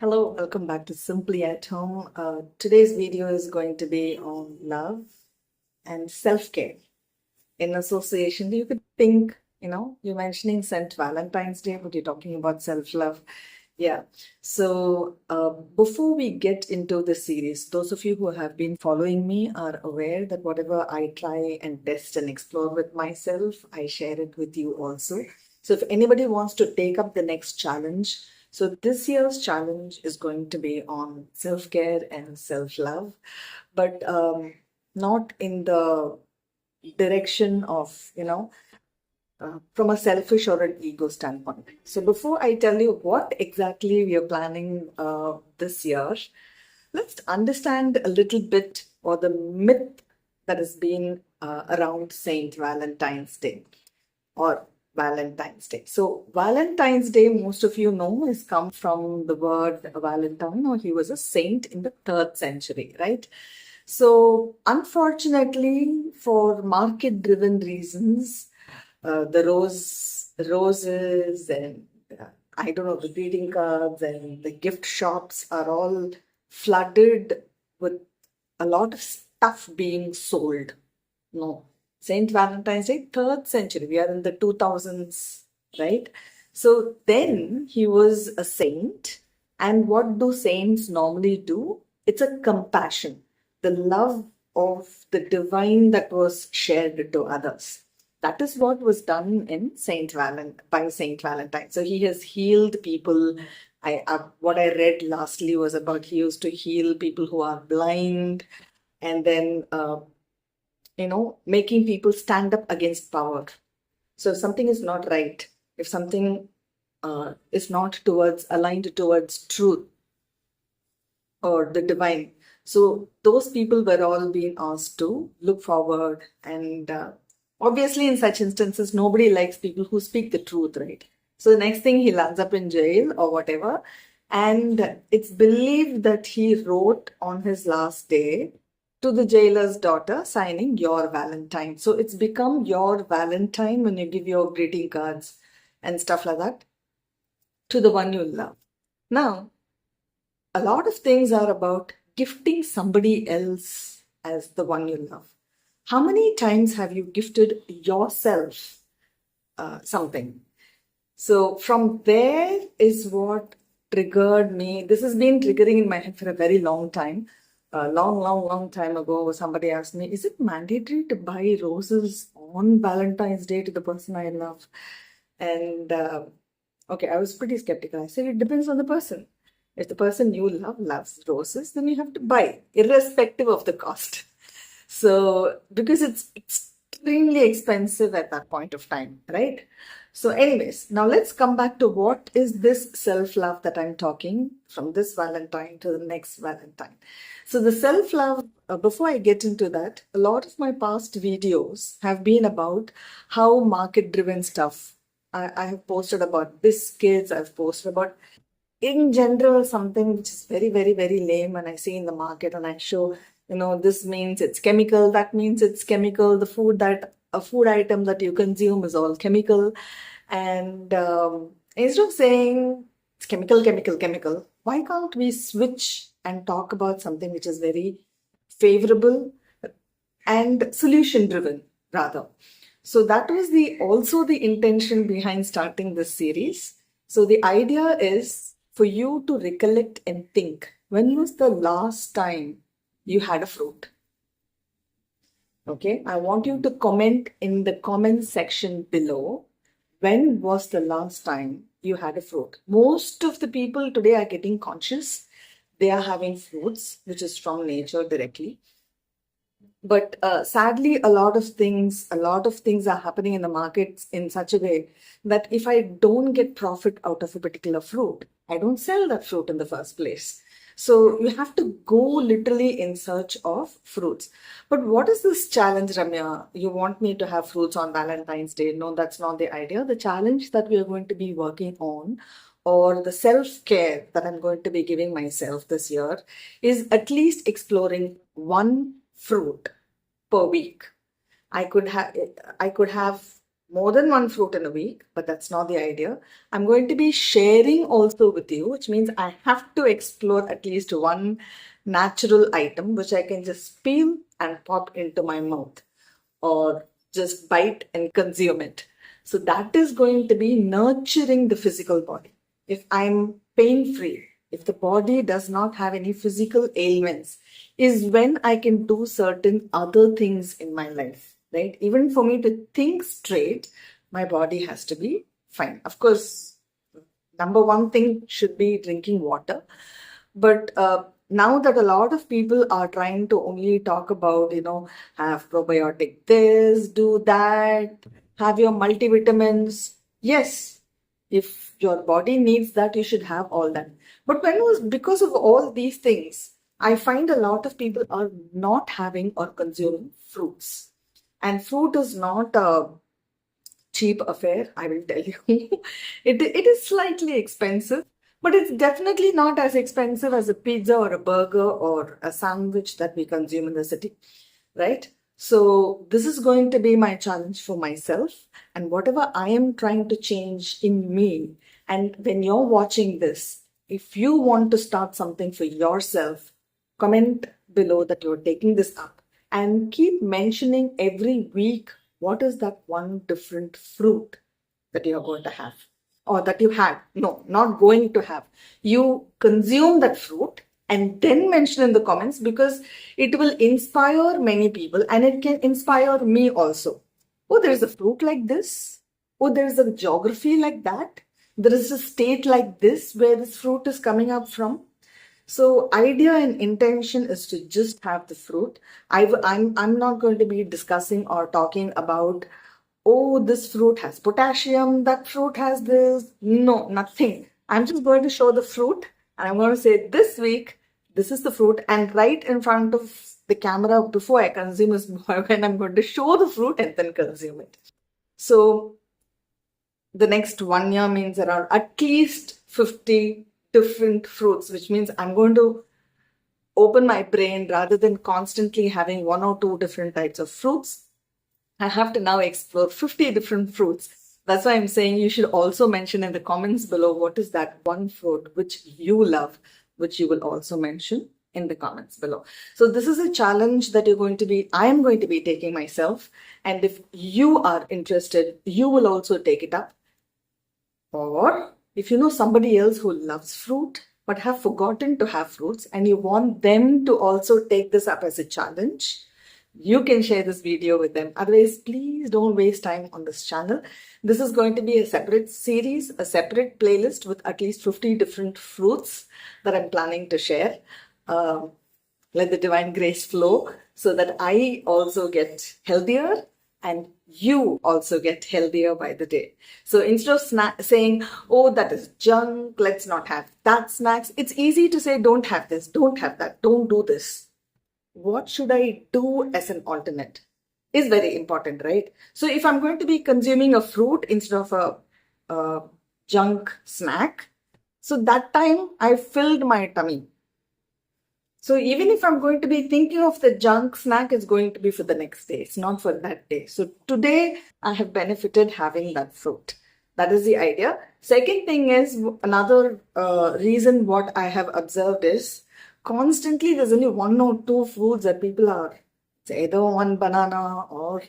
Hello, welcome back to Simply at Home. Today's video is going to be on love and self-care. In association, you could think, you're mentioning St. Valentine's Day, but you're talking about self-love. Yeah. So before we get into the series, those of you who have been following me are aware that whatever I try and test and explore with myself, I share it with you also. So if anybody wants to take up the next challenge, so this year's challenge is going to be on self-care and self-love, but not in the direction of, from a selfish or an ego standpoint. So before I tell you what exactly we are planning this year, let's understand a little bit or the myth that has been around Saint Valentine's Day or Valentine's Day. So Valentine's Day, most of you know, has come from the word Valentine, or he was a saint in the 3rd century, right? So unfortunately, for market-driven reasons, the roses and I don't know, the greeting cards and the gift shops are all flooded with a lot of stuff being sold. No, Saint Valentine's Day, 3rd century. We are in the 2000s, right? So then he was a saint. And what do saints normally do? It's a compassion, the love of the divine that was shared to others. That is what was done in by Saint Valentine. So he has healed people. What I read lastly was about he used to heal people who are blind, and then making people stand up against power. So if something is not right, if something is not aligned towards truth or the divine, so those people were all being asked to look forward. And obviously, in such instances, nobody likes people who speak the truth, right? So the next thing, he lands up in jail or whatever. And it's believed that he wrote on his last day to the jailer's daughter, signing your Valentine. So it's become your Valentine when you give your greeting cards and stuff like that to the one you love. Now, a lot of things are about gifting somebody else as the one you love. How many times have you gifted yourself something? So from there is what triggered me. This has been triggering in my head for a very long time. A long time ago, somebody asked me, is it mandatory to buy roses on Valentine's Day to the person I love? And okay, I was pretty skeptical. I said, it depends on the person. If the person you love loves roses, then you have to buy, irrespective of the cost. So, because it's extremely expensive at that point of time, right? So anyways, now let's come back to what is this self-love that I'm talking from this Valentine to the next Valentine. So the self-love, before I get into that, a lot of my past videos have been about how market-driven stuff. I have posted about biscuits, I've posted about, in general, something which is very, very, very lame, and I see in the market and I show, this means it's chemical, that means it's chemical. A food item that you consume is all chemical. And instead of saying it's chemical, why can't we switch and talk about something which is very favorable and solution driven rather? So that was also the intention behind starting this series. So the idea is for you to recollect and think, when was the last time you had a fruit? Okay, I want you to comment in the comment section below, when was the last time you had a fruit? Most of the people today are getting conscious. They are having fruits, which is from nature directly. But sadly, a lot of things are happening in the markets in such a way that if I don't get profit out of a particular fruit, I don't sell that fruit in the first place. So you have to go literally in search of fruits. But what is this challenge, Ramya? You want me to have fruits on Valentine's Day? No, that's not the idea. The challenge that we are going to be working on, or the self-care that I'm going to be giving myself this year, is at least exploring one fruit per week. I could have more than one fruit in a week, but that's not the idea. I'm going to be sharing also with you, which means I have to explore at least one natural item which I can just peel and pop into my mouth or just bite and consume it. So that is going to be nurturing the physical body. If I'm pain free, if the body does not have any physical ailments, is when I can do certain other things in my life, right? Even for me to think straight, my body has to be fine. Of course, number one thing should be drinking water. But now that a lot of people are trying to only talk about, have probiotic this, do that, have your multivitamins. Yes, if your body needs that, you should have all that. But because of all these things, I find a lot of people are not having or consuming fruits. And fruit is not a cheap affair, I will tell you. It is slightly expensive, but it's definitely not as expensive as a pizza or a burger or a sandwich that we consume in the city, right? So this is going to be my challenge for myself, and whatever I am trying to change in me. And when you're watching this, if you want to start something for yourself, comment below that you're taking this up and keep mentioning every week what is that one different fruit that you're going to have or that you had. No, not going to have. You consume that fruit and then mention in the comments, because it will inspire many people and it can inspire me also. Oh, there's a fruit like this. Oh, there's a geography like that. There is a state like this where this fruit is coming up from. So idea and intention is to just have the fruit. I'm not going to be discussing or talking about, oh, this fruit has potassium, that fruit has this. No, nothing. I'm just going to show the fruit and I'm going to say this week, this is the fruit, and right in front of the camera before I consume is when I'm going to show the fruit and then consume it. So the next 1 year means around at least 50 different fruits, which means I'm going to open my brain rather than constantly having one or two different types of fruits. I have to now explore 50 different fruits. That's why I'm saying you should also mention in the comments below what is that one fruit which you love, which you will also mention in the comments below. So this is a challenge that I am going to be taking myself. And if you are interested, you will also take it up. Or if you know somebody else who loves fruit but have forgotten to have fruits and you want them to also take this up as a challenge, you can share this video with them. Otherwise, please don't waste time on this channel. This is going to be a separate series, a separate playlist with at least 50 different fruits that I'm planning to share. Let the divine grace flow so that I also get healthier and you also get healthier by the day. So instead of saying, oh, that is junk, let's not have that snacks, it's easy to say, don't have this, don't have that, don't do this. What should I do as an alternate is very important, right? So if I'm going to be consuming a fruit instead of a junk snack, so that time I filled my tummy. So even if I'm going to be thinking of the junk snack, it's going to be for the next day. It's not for that day. So today I have benefited having that fruit. That is the idea. Second thing is, another reason what I have observed is constantly there's only one or two foods that people are. It's either one banana or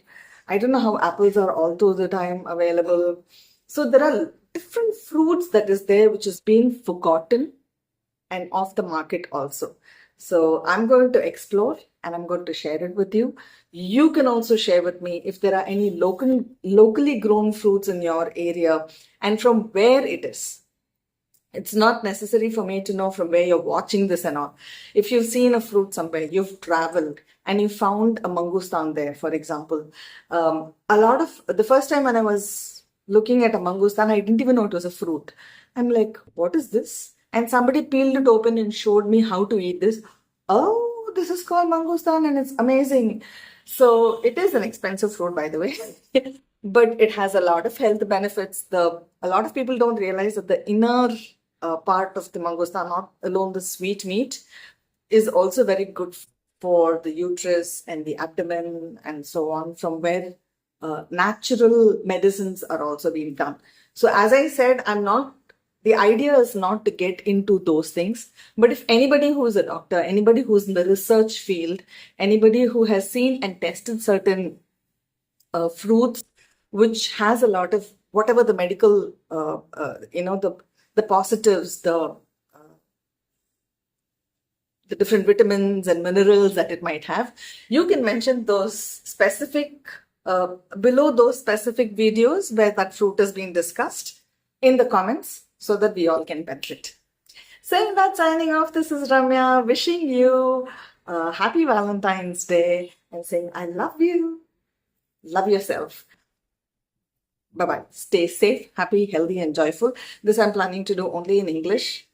I don't know how apples are all through the time available. So there are different fruits that is there which is being forgotten and off the market also. So I'm going to explore and I'm going to share it with you. You can also share with me if there are any locally grown fruits in your area and from where it is. It's not necessary for me to know from where you're watching this and all. If you've seen a fruit somewhere, you've traveled and you found a mangostan there, for example. The first time when I was looking at a mangostan, I didn't even know it was a fruit. I'm like, what is this? And somebody peeled it open and showed me how to eat this. Oh, this is called mangostan and it's amazing. So it is an expensive fruit, by the way, but it has a lot of health benefits. A lot of people don't realize that the inner part of the mangostan, not alone the sweet meat, is also very good for the uterus and the abdomen and so on, from where natural medicines are also being done. So, as I said, the idea is not to get into those things. But if anybody who is a doctor, anybody who's in the research field, anybody who has seen and tested certain fruits, which has a lot of whatever the medical, the positives, the different vitamins and minerals that it might have, you can mention those specific, below those specific videos where that fruit is being discussed in the comments so that we all can benefit. Saying that, signing off, this is Ramya, wishing you a happy Valentine's Day and saying, I love you. Love yourself. Bye-bye. Stay safe, happy, healthy, and joyful. This I'm planning to do only in English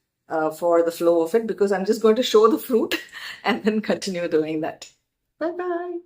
for the flow of it, because I'm just going to show the fruit and then continue doing that. Bye-bye.